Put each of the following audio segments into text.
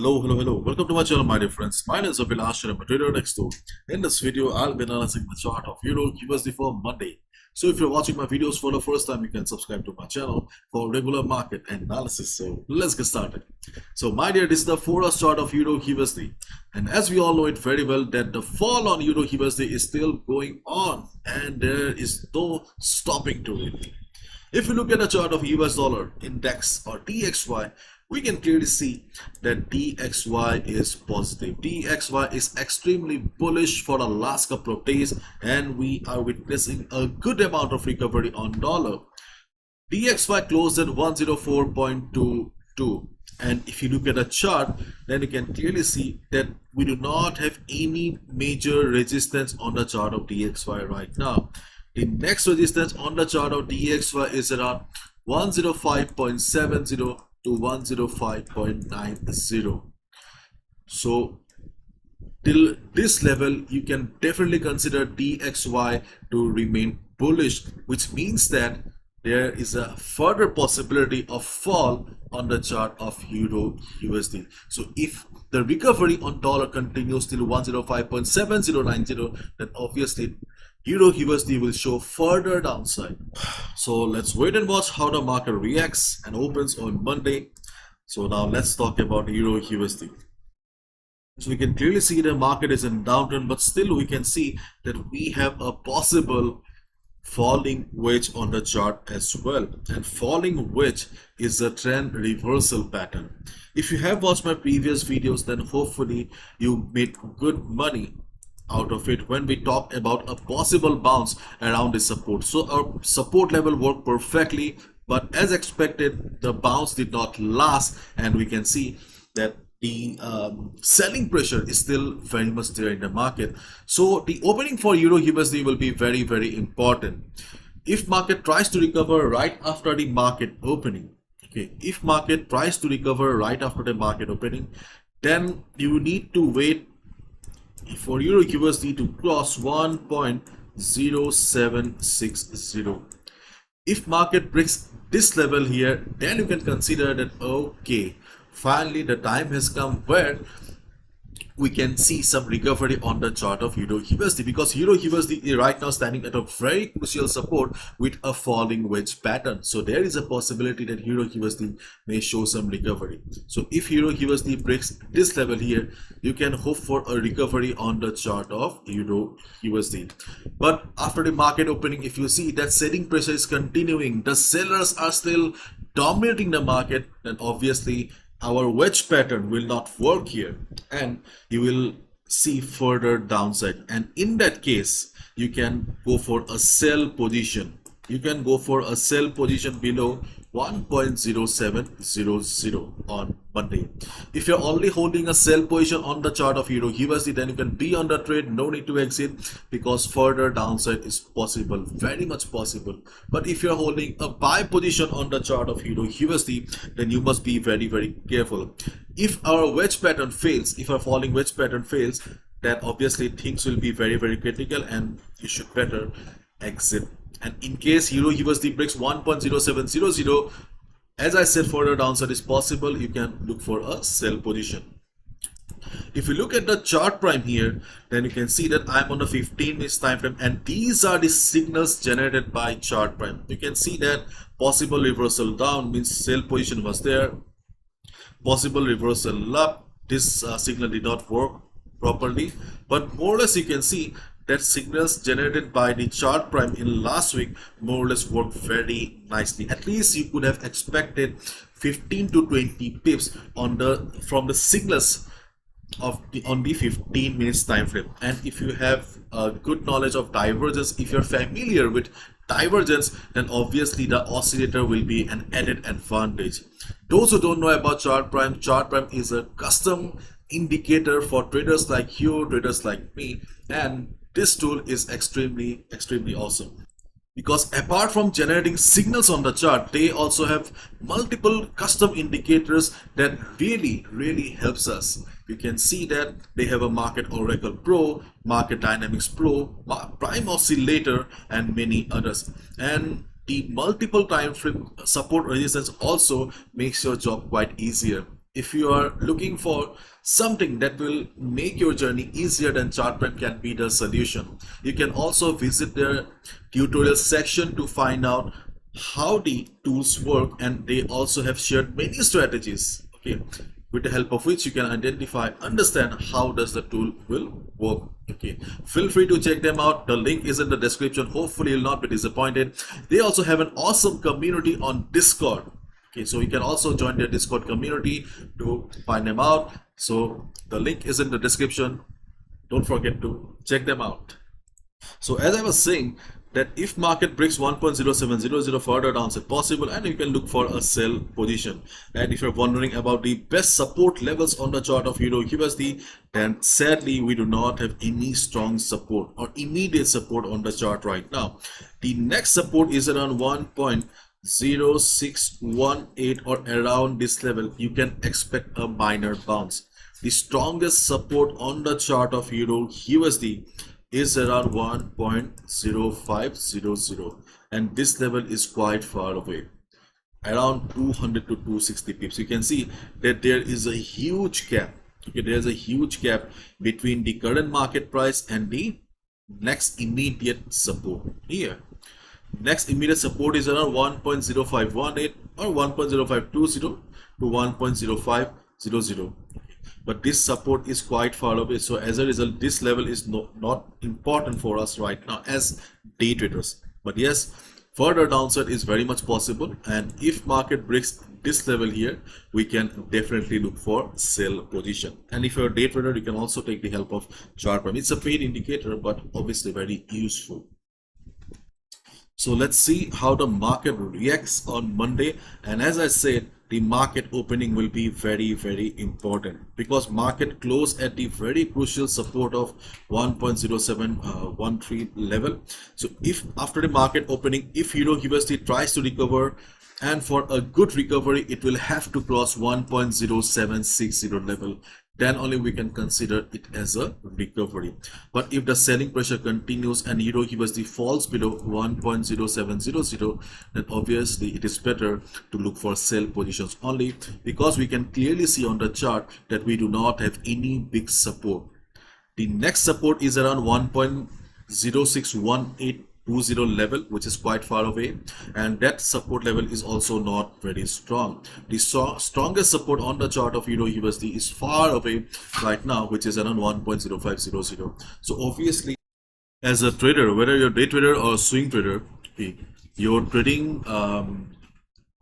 Hello. Welcome to my channel, my dear friends. My name is Abhilash and I'm a trader next door. In this video, I'll be analyzing the chart of Euro USD for Monday. So if you're watching my videos for the first time, you can subscribe to my channel for regular market analysis. So let's get started. So my dear, this is the Forex chart of Euro USD. And as we all know it very well that the fall on Euro USD is still going on and there is no stopping to it. If you look at the chart of US dollar index or DXY, we can clearly see that DXY is positive. DXY is extremely bullish for the last couple of days and we are witnessing a good amount of recovery on dollar. DXY closed at 104.22, and if you look at the chart, then you can clearly see that we do not have any major resistance on the chart of DXY right now. The next resistance on the chart of DXY is around 105.70 to 105.90. So till this level you can definitely consider DXY to remain bullish, which means that there is a further possibility of fall on the chart of Euro USD. So if the recovery on dollar continues till 105.7090, then obviously Euro USD will show further downside. So let's wait and watch how the market reacts and opens on Monday. So now let's talk about Euro USD. So we can clearly see the market is in downturn, but still we can see that we have a possible falling wedge on the chart as well, and falling wedge is a trend reversal pattern. If you have watched my previous videos, then hopefully you made good money out of it when we talked about a possible bounce around the support. So our support level worked perfectly, but as expected the bounce did not last, and we can see that the selling pressure is still very much there in the market. So the opening for Euro USD will be very important. If market tries to recover right after the market opening, if market tries to recover right after the market opening, then you need to wait for Euro USD to cross 1.0760. If market breaks this level here, then you can consider that okay, finally the time has come where we can see some recovery on the chart of Euro USD, because Euro USD is right now standing at a very crucial support with a falling wedge pattern. So there is a possibility that Euro USD may show some recovery. So if Euro USD breaks this level here, you can hope for a recovery on the chart of Euro USD. But after the market opening, if you see that selling pressure is continuing, the sellers are still dominating the market, then obviously our wedge pattern will not work here and you will see further downside, and in that case you can go for a sell position. You can go for a sell position below 1.0700 on Monday. If you're only holding a sell position on the chart of Euro USD, then you can be on the trade, no need to exit, because further downside is possible, very much possible. But if you're holding a buy position on the chart of Euro USD, then you must be very careful. If our wedge pattern fails, if our falling wedge pattern fails, then obviously things will be very critical and you should better exit. And in case Euro USD breaks 1.0700, as I said, further downside is possible. You can look for a sell position. If you look at the chart prime here, then you can see that I'm on a 15 minutes time frame, and these are the signals generated by chart prime. You can see that possible reversal down means sell position was there, possible reversal up, this signal did not work properly, but more or less you can see that signals generated by the chart prime in last week more or less worked very nicely. At least you could have expected 15 to 20 pips on from the signals of on the 15 minutes time frame. And if you have a good knowledge of divergence, if you're familiar with divergence, then obviously the oscillator will be an added advantage. Those who don't know about chart prime is a custom indicator for traders like you, traders like me, and this tool is extremely awesome, because apart from generating signals on the chart, they also have multiple custom indicators that really helps us. You can see that they have a Market Oracle Pro, Market Dynamics Pro, Prime Oscillator, and many others. And the multiple time frame support resistance also makes your job quite easier. If you are looking for something that will make your journey easier, then ChartPrep can be the solution. You can also visit their tutorial section to find out how the tools work, and they also have shared many strategies, okay, with the help of which you can identify, understand how does the tool will work. Okay, feel free to check them out. The link is in the description. Hopefully you'll not be disappointed. They also have an awesome community on Discord. Okay, so you can also join their Discord community to find them out. So the link is in the description. Don't forget to check them out. So as I was saying, that if market breaks 1.0700 further downside possible, and you can look for a sell position. And if you're wondering about the best support levels on the chart of Euro USD, then sadly we do not have any strong support or immediate support on the chart right now. The next support is around 1.0618 or around this level. You can expect a minor bounce. The strongest support on the chart of Euro USD is around 1.0500, and this level is quite far away, around 200 to 260 pips. You can see that there is a huge gap. Okay, there is a huge gap between the current market price and the next immediate support here. Next immediate support is around 1.0518 or 1.0520 to 1.0500. But this support is quite far away, so as a result this level is not important for us right now as day traders. But yes, further downside is very much possible, and if market breaks this level here, we can definitely look for sell position. And if you're a day trader, you can also take the help of ChartPrep. It's a paid indicator, but obviously very useful. So let's see how the market reacts on Monday. And as I said, the market opening will be very, very important, because market closed at the very crucial support of 1.0713 level. So if after the market opening, if Euro USD tries to recover, and for a good recovery, it will have to cross 1.0760 level. Then only we can consider it as a recovery. But if the selling pressure continues and Euro USD falls below 1.0700, then obviously it is better to look for sell positions only, because we can clearly see on the chart that we do not have any big support. The next support is around 1.061820 level, which is quite far away, and that support level is also not very strong. The strongest support on the chart of Euro USD is far away right now, which is around 1.0500. So obviously, as a trader, whether you're a day trader or a swing trader, your trading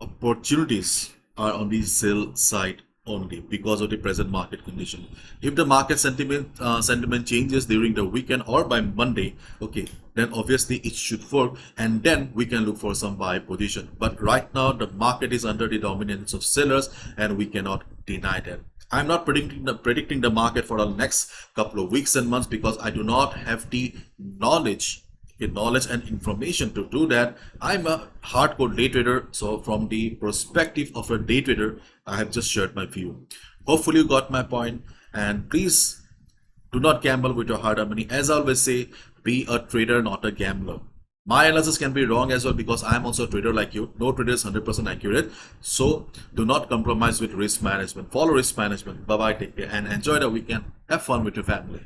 opportunities are on the sell side only, because of the present market condition. If the market sentiment changes during the weekend or by Monday, okay, then obviously it should work, and then we can look for some buy position. But right now the market is under the dominance of sellers, and we cannot deny that. I'm not predicting the market for the next couple of weeks and months, because I do not have the knowledge and information to do that. I'm a hardcore day trader, so from the perspective of a day trader, I have just shared my view. Hopefully you got my point, and please do not gamble with your hard-earned money. As I always say, be a trader, not a gambler. My analysis can be wrong as well, because I'm also a trader like you. No trader is 100% accurate, so do not compromise with risk management. Follow risk management. Bye bye, take care, and enjoy the weekend. Have fun with your family.